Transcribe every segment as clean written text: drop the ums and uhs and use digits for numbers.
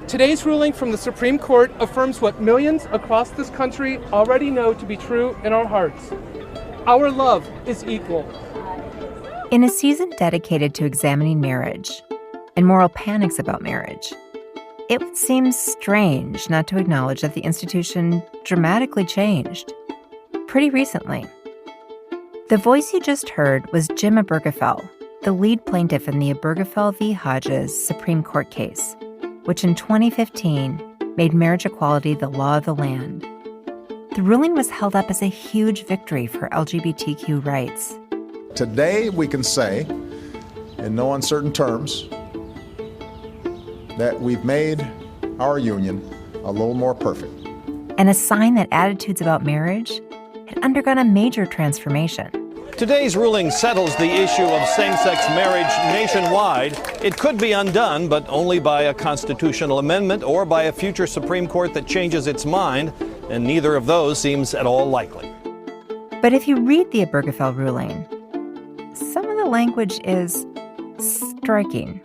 Today's ruling from the Supreme Court affirms what millions across this country already know to be true in our hearts. Our love is equal. In a season dedicated to examining marriage and moral panics about marriage, it would seem strange not to acknowledge that the institution dramatically changed pretty recently. The voice you just heard was Jim Obergefell, the lead plaintiff in the Obergefell v. Hodges Supreme Court case, which in 2015 made marriage equality the law of the land. The ruling was held up as a huge victory for LGBTQ rights. Today, we can say, in no uncertain terms, that we've made our union a little more perfect. And a sign that attitudes about marriage had undergone a major transformation. Today's ruling settles the issue of same-sex marriage nationwide. It could be undone, but only by a constitutional amendment or by a future Supreme Court that changes its mind, and neither of those seems at all likely. But if you read the Obergefell ruling, some of the language is striking.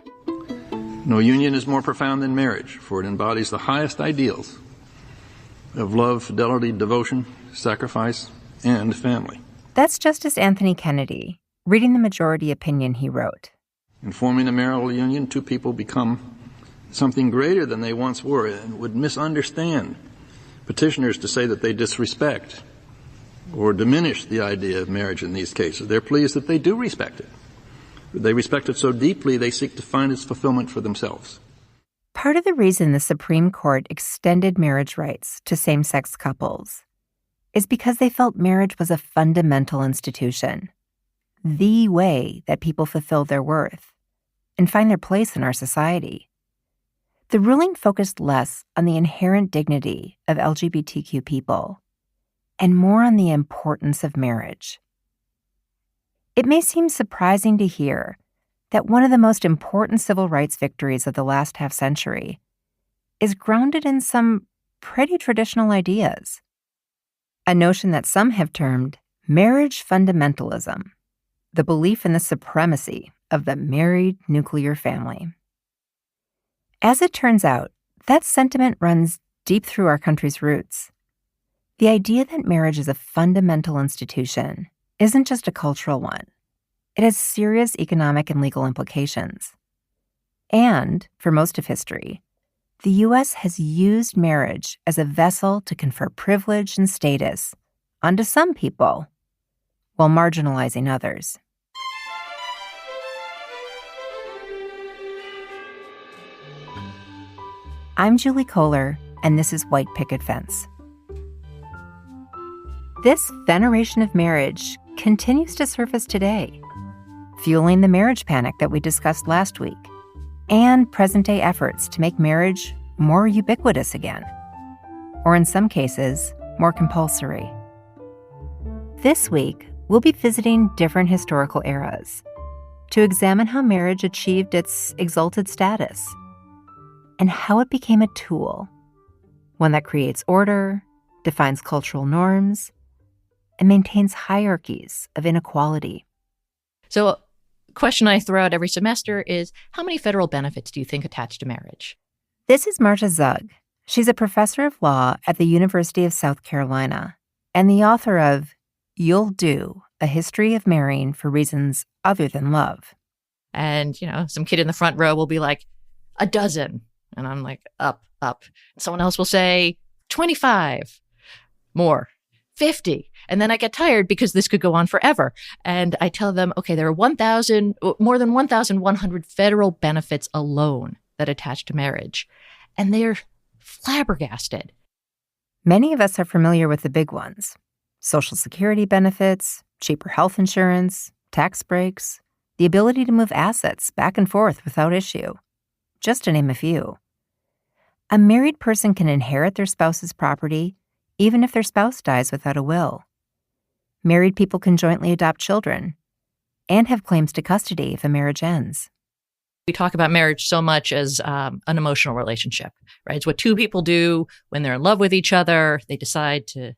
No union is more profound than marriage, for it embodies the highest ideals of love, fidelity, devotion, sacrifice, and family. That's Justice Anthony Kennedy, reading the majority opinion he wrote. In forming a marital union, two people become something greater than they once were and would misunderstand petitioners to say that they disrespect or diminish the idea of marriage in these cases. They're pleased that they do respect it. They respect it so deeply, they seek to find its fulfillment for themselves. Part of the reason the Supreme Court extended marriage rights to same-sex couples is because they felt marriage was a fundamental institution, the way that people fulfill their worth and find their place in our society. The ruling focused less on the inherent dignity of LGBTQ people and more on the importance of marriage. It may seem surprising to hear that one of the most important civil rights victories of the last half-century is grounded in some pretty traditional ideas, a notion that some have termed marriage fundamentalism, the belief in the supremacy of the married nuclear family. As it turns out, that sentiment runs deep through our country's roots. The idea that marriage is a fundamental institution isn't just a cultural one. It has serious economic and legal implications. And, for most of history, the U.S. has used marriage as a vessel to confer privilege and status onto some people while marginalizing others. I'm Julie Kohler, and this is White Picket Fence. This veneration of marriage continues to surface today, fueling the marriage panic that we discussed last week, and present-day efforts to make marriage more ubiquitous again, or in some cases, more compulsory. This week, we'll be visiting different historical eras to examine how marriage achieved its exalted status and how it became a tool, one that creates order, defines cultural norms, and maintains hierarchies of inequality. So a question I throw out every semester is, how many federal benefits do you think attach to marriage? This is Marta Zug. She's a professor of law at the University of South Carolina and the author of You'll Do, A History of Marrying for Reasons Other Than Love. And, some kid in the front row will be like, 12. And I'm like, up. Someone else will say 25, more, 50. And then I get tired because this could go on forever. And I tell them, okay, there are more than 1,100 federal benefits alone that attach to marriage. And they're flabbergasted. Many of us are familiar with the big ones: Social Security benefits, cheaper health insurance, tax breaks, the ability to move assets back and forth without issue, just to name a few. A married person can inherit their spouse's property even if their spouse dies without a will. Married people can jointly adopt children and have claims to custody if a marriage ends. We talk about marriage so much as an emotional relationship, right? It's what two people do when they're in love with each other. They decide to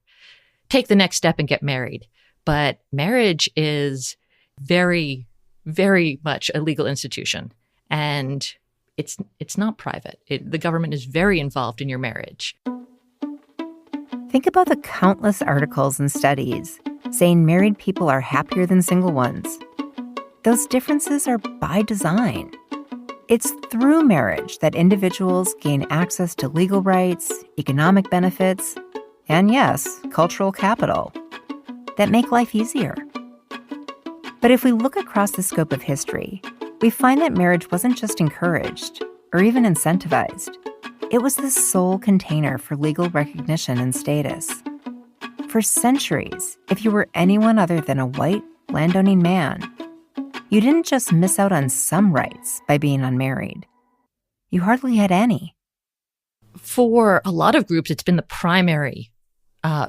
take the next step and get married. But marriage is very, very much a legal institution. And It's not private. The government is very involved in your marriage. Think about the countless articles and studies saying married people are happier than single ones. Those differences are by design. It's through marriage that individuals gain access to legal rights, economic benefits, and yes, cultural capital that make life easier. But if we look across the scope of history, we find that marriage wasn't just encouraged or even incentivized. It was the sole container for legal recognition and status. For centuries, if you were anyone other than a white, landowning man, you didn't just miss out on some rights by being unmarried. You hardly had any. For a lot of groups, it's been the primary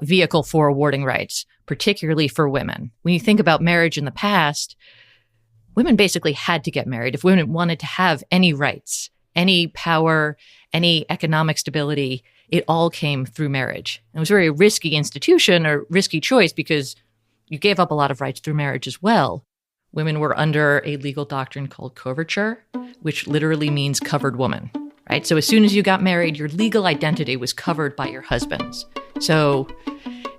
vehicle for awarding rights, particularly for women. When you think about marriage in the past, women basically had to get married if women wanted to have any rights, any power, any economic stability. It all came through marriage. It was a very risky institution or risky choice because you gave up a lot of rights through marriage as well. Women were under a legal doctrine called coverture, which literally means covered woman, right? So as soon as you got married, your legal identity was covered by your husband's. So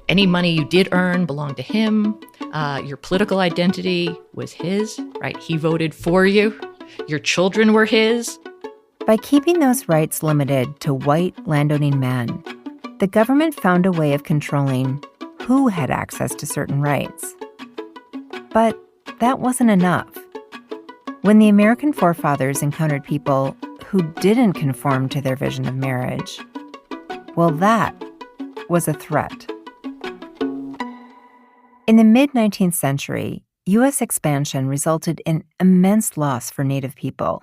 any money you did earn belonged to him. Your political identity was his, right? He voted for you. Your children were his. By keeping those rights limited to white landowning men, the government found a way of controlling who had access to certain rights. But that wasn't enough. When the American forefathers encountered people who didn't conform to their vision of marriage, well, that was a threat. In the mid-19th century, U.S. expansion resulted in immense loss for Native people.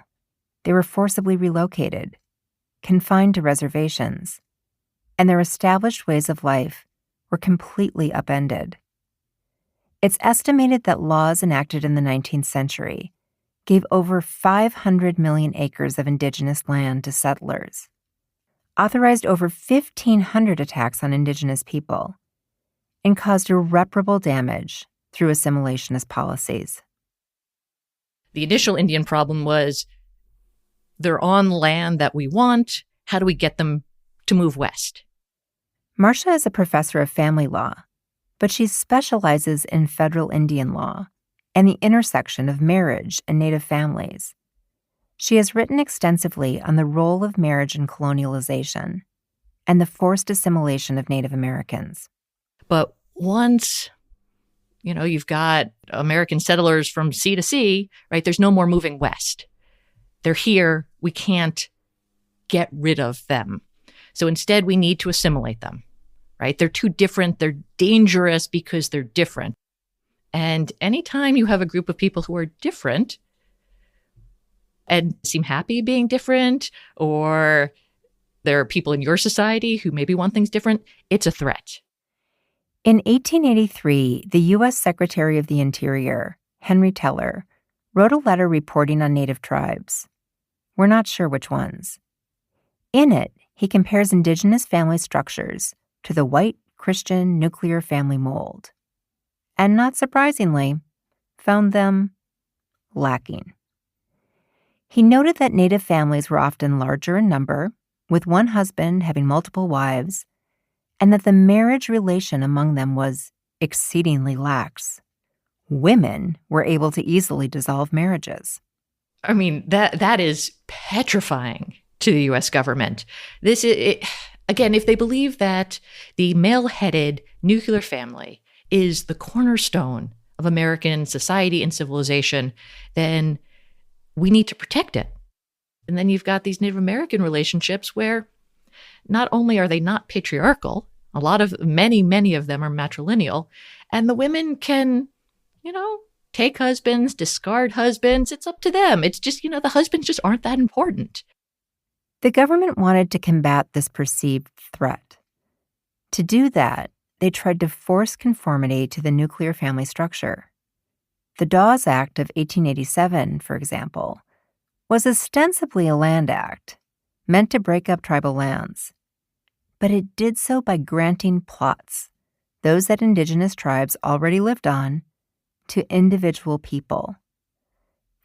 They were forcibly relocated, confined to reservations, and their established ways of life were completely upended. It's estimated that laws enacted in the 19th century gave over 500 million acres of indigenous land to settlers, authorized over 1,500 attacks on indigenous people, and caused irreparable damage through assimilationist policies. The initial Indian problem was they're on land that we want. How do we get them to move west? Marcia is a professor of family law, but she specializes in federal Indian law and the intersection of marriage and Native families. She has written extensively on the role of marriage in colonialization and the forced assimilation of Native Americans. But once, you've got American settlers from sea to sea, right? There's no more moving west. They're here. We can't get rid of them. So instead, we need to assimilate them, right? They're too different. They're dangerous because they're different. And anytime you have a group of people who are different and seem happy being different, or there are people in your society who maybe want things different, it's a threat. In 1883, the U.S. Secretary of the Interior, Henry Teller, wrote a letter reporting on Native tribes. We're not sure which ones. In it, he compares indigenous family structures to the white Christian nuclear family mold, and not surprisingly, found them lacking. He noted that Native families were often larger in number, with one husband having multiple wives, and that the marriage relation among them was exceedingly lax. Women were able to easily dissolve marriages. I mean, that is petrifying to the U.S. government. This is, again, if they believe that the male-headed nuclear family is the cornerstone of American society and civilization, then we need to protect it. And then you've got these Native American relationships where not only are they not patriarchal, many of them are matrilineal, and the women can, take husbands, discard husbands. It's up to them. It's just, the husbands just aren't that important. The government wanted to combat this perceived threat. To do that, they tried to force conformity to the nuclear family structure. The Dawes Act of 1887, for example, was ostensibly a land act meant to break up tribal lands. But it did so by granting plots, those that indigenous tribes already lived on, to individual people.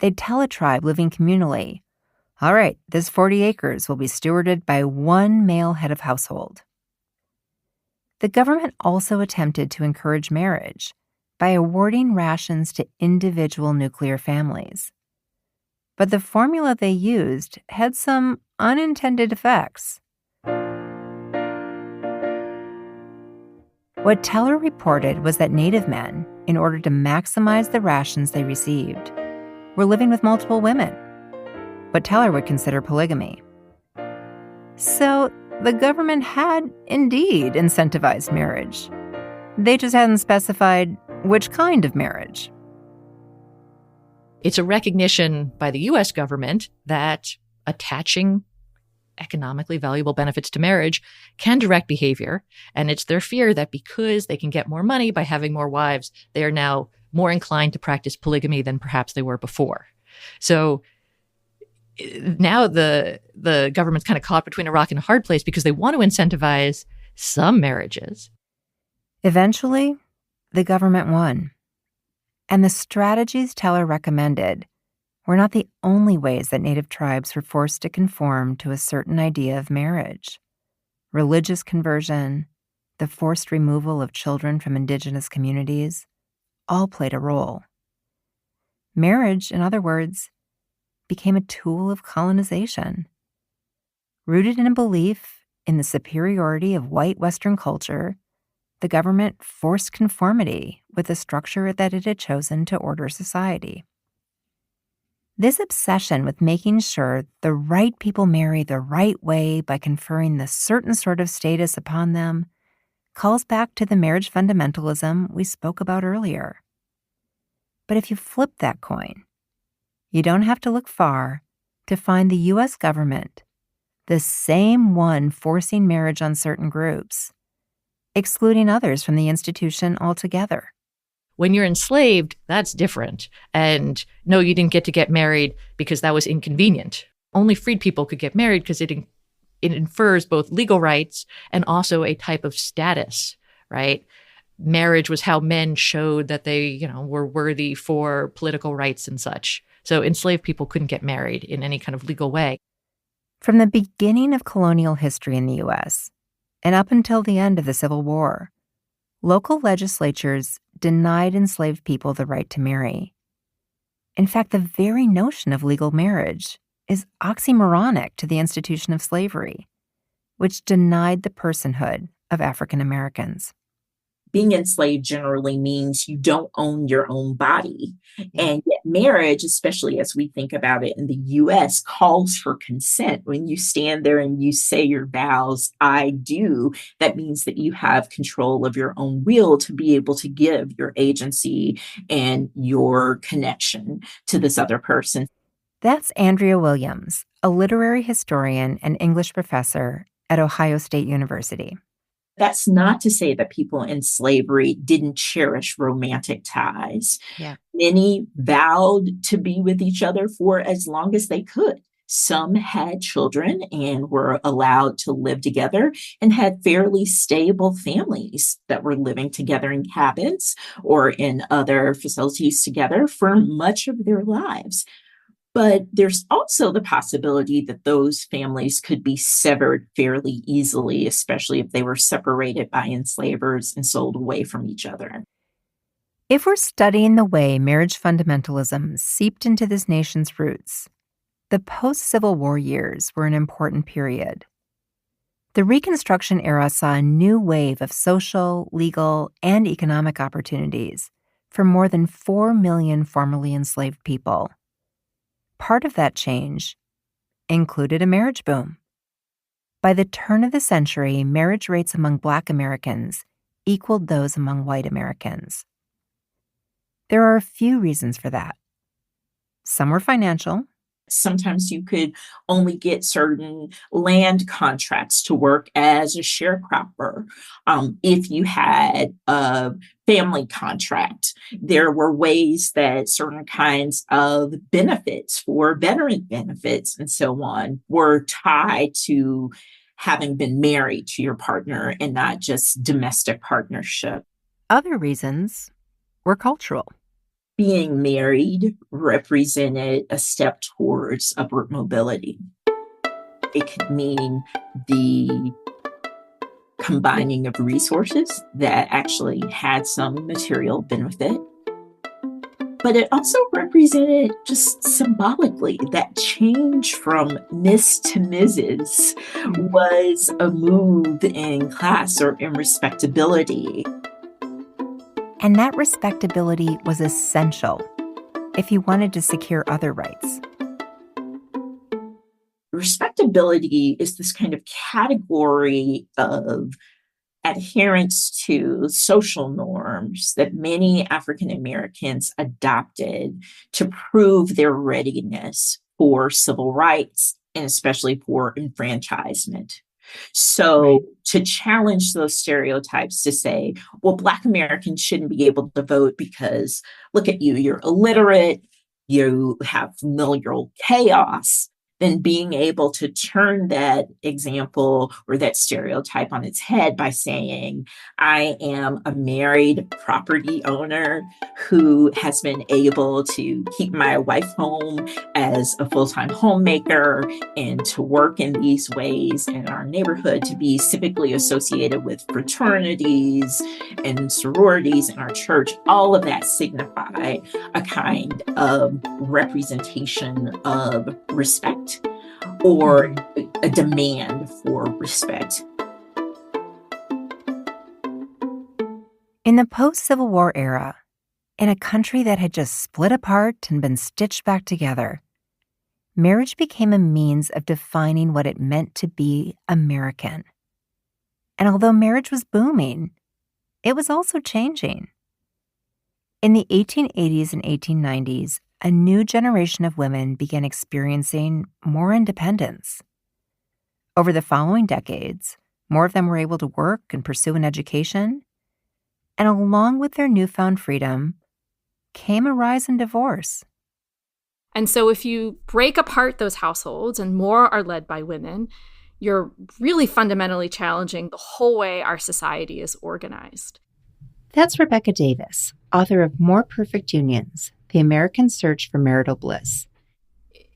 They'd tell a tribe living communally, All right, this 40 acres will be stewarded by one male head of household. The government also attempted to encourage marriage by awarding rations to individual nuclear families. But the formula they used had some unintended effects. What Teller reported was that Native men, in order to maximize the rations they received, were living with multiple women, what Teller would consider polygamy. So the government had indeed incentivized marriage. They just hadn't specified which kind of marriage. It's a recognition by the U.S. government that attaching economically valuable benefits to marriage can direct behavior. And it's their fear that because they can get more money by having more wives, they are now more inclined to practice polygamy than perhaps they were before. So now the government's kind of caught between a rock and a hard place because they want to incentivize some marriages. Eventually, the government won. And the strategies Teller recommended were not the only ways that Native tribes were forced to conform to a certain idea of marriage. Religious conversion, the forced removal of children from indigenous communities, all played a role. Marriage, in other words, became a tool of colonization. Rooted in a belief in the superiority of white Western culture, the government forced conformity with the structure that it had chosen to order society. This obsession with making sure the right people marry the right way by conferring the certain sort of status upon them calls back to the marriage fundamentalism we spoke about earlier. But if you flip that coin, you don't have to look far to find the U.S. government, the same one forcing marriage on certain groups, excluding others from the institution altogether. When you're enslaved, that's different. And no, you didn't get to get married because that was inconvenient. Only freed people could get married because it infers both legal rights and also a type of status, right? Marriage was how men showed that they, were worthy for political rights and such. So enslaved people couldn't get married in any kind of legal way. From the beginning of colonial history in the U.S., and up until the end of the Civil War, local legislatures denied enslaved people the right to marry. In fact, the very notion of legal marriage is oxymoronic to the institution of slavery, which denied the personhood of African Americans. Being enslaved generally means you don't own your own body. And yet marriage, especially as we think about it in the U.S., calls for consent. When you stand there and you say your vows, I do, that means that you have control of your own will to be able to give your agency and your connection to this other person. That's Andrea Williams, a literary historian and English professor at Ohio State University. That's not to say that people in slavery didn't cherish romantic ties. Yeah. Many vowed to be with each other for as long as they could. Some had children and were allowed to live together and had fairly stable families that were living together in cabins or in other facilities together for much of their lives. But there's also the possibility that those families could be severed fairly easily, especially if they were separated by enslavers and sold away from each other. If we're studying the way marriage fundamentalism seeped into this nation's roots, the post-Civil War years were an important period. The Reconstruction era saw a new wave of social, legal, and economic opportunities for more than 4 million formerly enslaved people. Part of that change included a marriage boom. By the turn of the century, marriage rates among Black Americans equaled those among white Americans. There are a few reasons for that. Some were financial. Sometimes you could only get certain land contracts to work as a sharecropper. If you had a family contract, there were ways that certain kinds of benefits for veteran benefits and so on were tied to having been married to your partner and not just domestic partnership. Other reasons were cultural. Being married represented a step towards upward mobility. It could mean the combining of resources that actually had some material benefit. But it also represented, just symbolically, that change from Miss to Mrs. was a move in class or in respectability. And that respectability was essential if you wanted to secure other rights. Respectability is this kind of category of adherence to social norms that many African Americans adopted to prove their readiness for civil rights and especially for enfranchisement. So to challenge those stereotypes, to say, well, Black Americans shouldn't be able to vote because look at you, you're illiterate, you have familial chaos, then being able to turn that example or that stereotype on its head by saying, I am a married property owner who has been able to keep my wife home as a full-time homemaker and to work in these ways in our neighborhood, to be civically associated with fraternities and sororities in our church. All of that signify a kind of representation of respect or a demand for respect. In the post-Civil War era, in a country that had just split apart and been stitched back together, marriage became a means of defining what it meant to be American. And although marriage was booming, it was also changing. In the 1880s and 1890s, a new generation of women began experiencing more independence. Over the following decades, more of them were able to work and pursue an education. And along with their newfound freedom came a rise in divorce. And so if you break apart those households and more are led by women, you're really fundamentally challenging the whole way our society is organized. That's Rebecca Davis, author of More Perfect Unions, The American Search for Marital Bliss.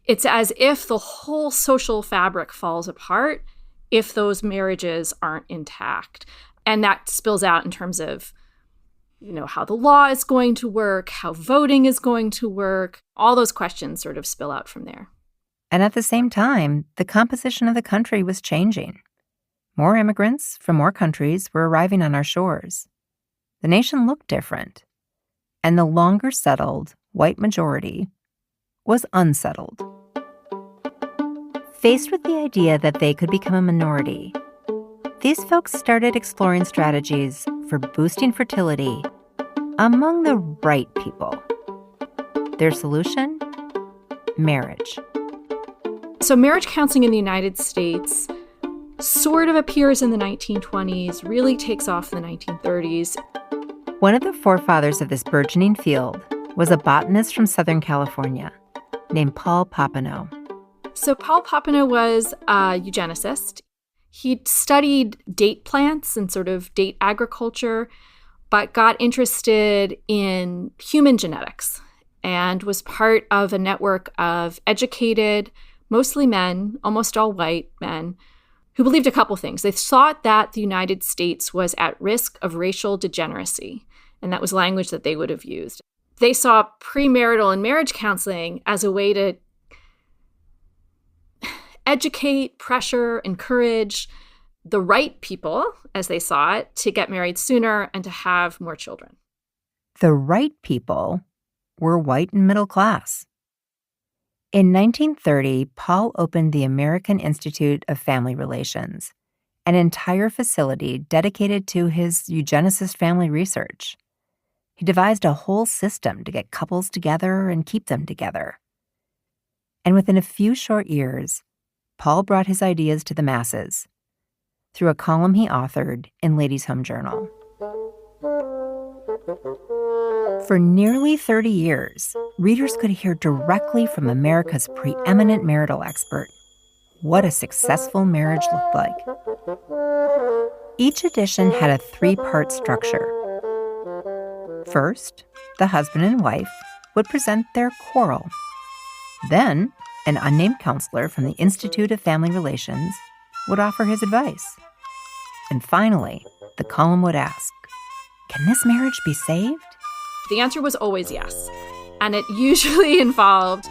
It's as if the whole social fabric falls apart if those marriages aren't intact. And that spills out in terms of, how the law is going to work, how voting is going to work. All those questions sort of spill out from there. And at the same time, the composition of the country was changing. More immigrants from more countries were arriving on our shores. The nation looked different. And the longer settled white majority was unsettled. Faced with the idea that they could become a minority, these folks started exploring strategies for boosting fertility among the right people. Their solution? Marriage. So marriage counseling in the United States sort of appears in the 1920s, really takes off in the 1930s. One of the forefathers of this burgeoning field was a botanist from Southern California named Paul Papineau. So Paul Papineau was a eugenicist. He'd studied date plants and sort of date agriculture, but got interested in human genetics and was part of a network of educated, mostly men, almost all white men, who believed a couple things. They thought that the United States was at risk of racial degeneracy, and that was language that they would have used. They saw premarital and marriage counseling as a way to educate, pressure, encourage the right people, as they saw it, to get married sooner and to have more children. The right people were white and middle class. In 1930, Paul opened the American Institute of Family Relations, an entire facility dedicated to his eugenicist family research. He devised a whole system to get couples together and keep them together. And within a few short years, Paul brought his ideas to the masses through a column he authored in Ladies' Home Journal. For nearly 30 years, readers could hear directly from America's preeminent marital expert what a successful marriage looked like. Each edition had a three-part structure. First, the husband and wife would present their quarrel. Then, an unnamed counselor from the Institute of Family Relations would offer his advice. And finally, the column would ask, can this marriage be saved? The answer was always yes. And it usually involved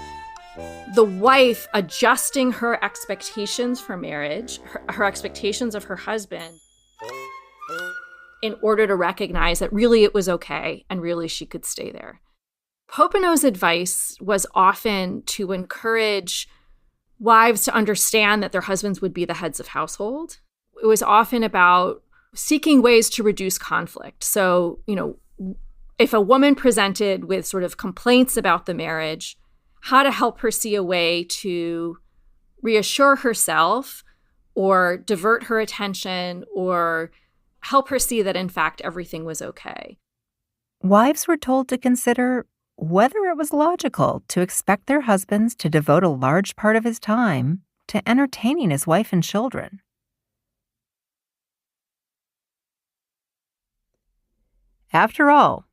the wife adjusting her expectations for marriage, her expectations of her husband, in order to recognize that really it was okay and really she could stay there. Popenoe's advice was often to encourage wives to understand that their husbands would be the heads of household. It was often about seeking ways to reduce conflict. So, if a woman presented with sort of complaints about the marriage, how to help her see a way to reassure herself or divert her attention or help her see that, in fact, everything was okay. Wives were told to consider whether it was logical to expect their husbands to devote a large part of his time to entertaining his wife and children. After all,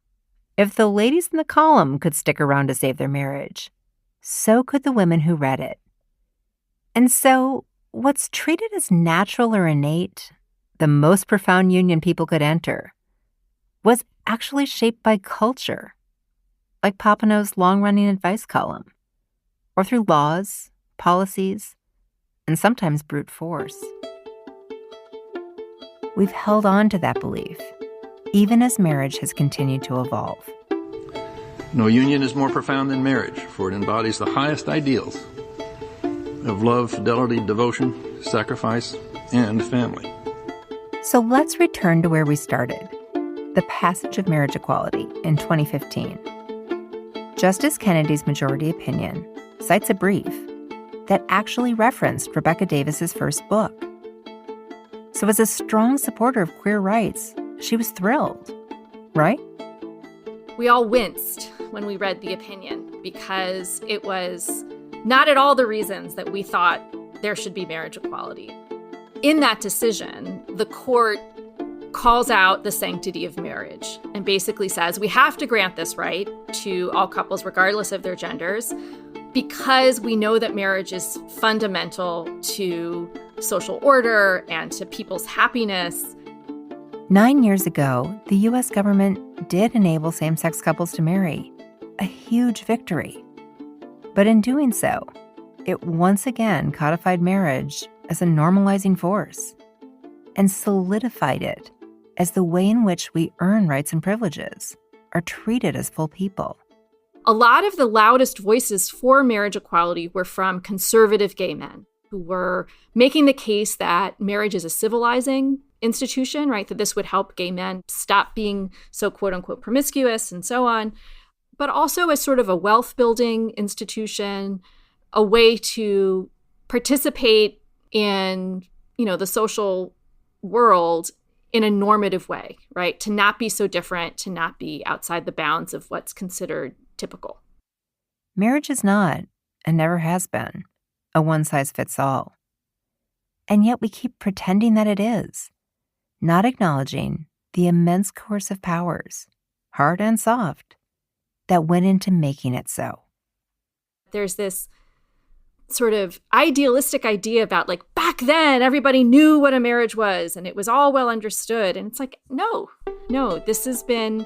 if the ladies in the column could stick around to save their marriage, so could the women who read it. And so, what's treated as natural or innate, the most profound union people could enter, was actually shaped by culture, like Popenoe's long-running advice column, or through laws, policies, and sometimes brute force. We've held on to that belief, even as marriage has continued to evolve. No union is more profound than marriage, for it embodies the highest ideals of love, fidelity, devotion, sacrifice, and family. So let's return to where we started, the passage of marriage equality in 2015. Justice Kennedy's majority opinion cites a brief that actually referenced Rebecca Davis's first book. So as a strong supporter of queer rights, she was thrilled, right? We all winced when we read the opinion because it was not at all the reasons that we thought there should be marriage equality. In that decision, the court calls out the sanctity of marriage and basically says we have to grant this right to all couples regardless of their genders because we know that marriage is fundamental to social order and to people's happiness. 9 years ago, the U.S. government did enable same-sex couples to marry, a huge victory. But in doing so, it once again codified marriage as a normalizing force and solidified it as the way in which we earn rights and privileges, are treated as full people. A lot of the loudest voices for marriage equality were from conservative gay men who were making the case that marriage is a civilizing institution, right? That this would help gay men stop being so quote unquote promiscuous and so on, but also as sort of a wealth building institution, a way to participate in, the social world in a normative way, right? To not be so different, to not be outside the bounds of what's considered typical. Marriage is not, and never has been, a one-size-fits-all. And yet we keep pretending that it is, not acknowledging the immense coercive powers, hard and soft, that went into making it so. There's this sort of idealistic idea about back then everybody knew what a marriage was and it was all well understood. And it's no, this has been,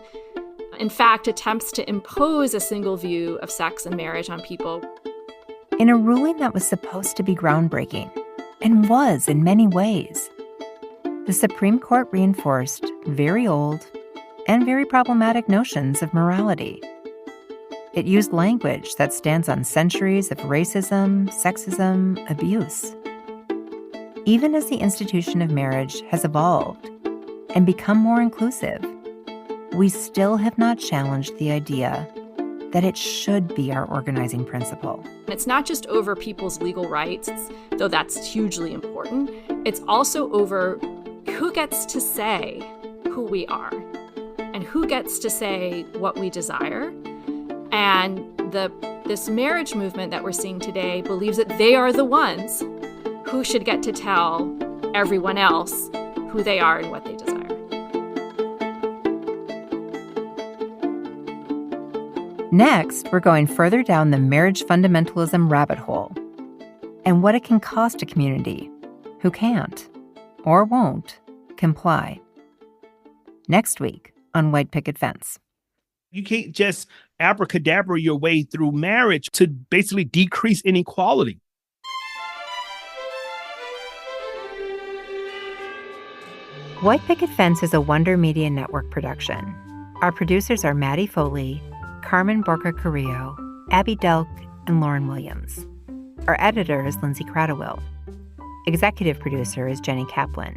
in fact, attempts to impose a single view of sex and marriage on people. In a ruling that was supposed to be groundbreaking, and was in many ways, the Supreme Court reinforced very old and very problematic notions of morality. It used language that stands on centuries of racism, sexism, abuse. Even as the institution of marriage has evolved and become more inclusive, we still have not challenged the idea that it should be our organizing principle. It's not just over people's legal rights, though that's hugely important. It's also over who gets to say who we are and who gets to say what we desire. And this marriage movement that we're seeing today believes that they are the ones who should get to tell everyone else who they are and what they desire. Next, we're going further down the marriage fundamentalism rabbit hole and what it can cost a community who can't or won't comply. Next week on White Picket Fence. You can't just abracadabra your way through marriage to basically decrease inequality. White Picket Fence is a Wonder Media Network production. Our producers are Maddie Foley, Carmen Borca Carrillo, Abby Delk, and Lauren Williams. Our editor is Lindsay Cradowell. Executive producer is Jenny Kaplan.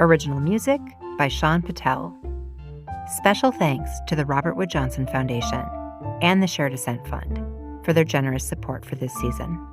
Original music by Sean Patel. Special thanks to the Robert Wood Johnson Foundation and the Shared Ascent Fund for their generous support for this season.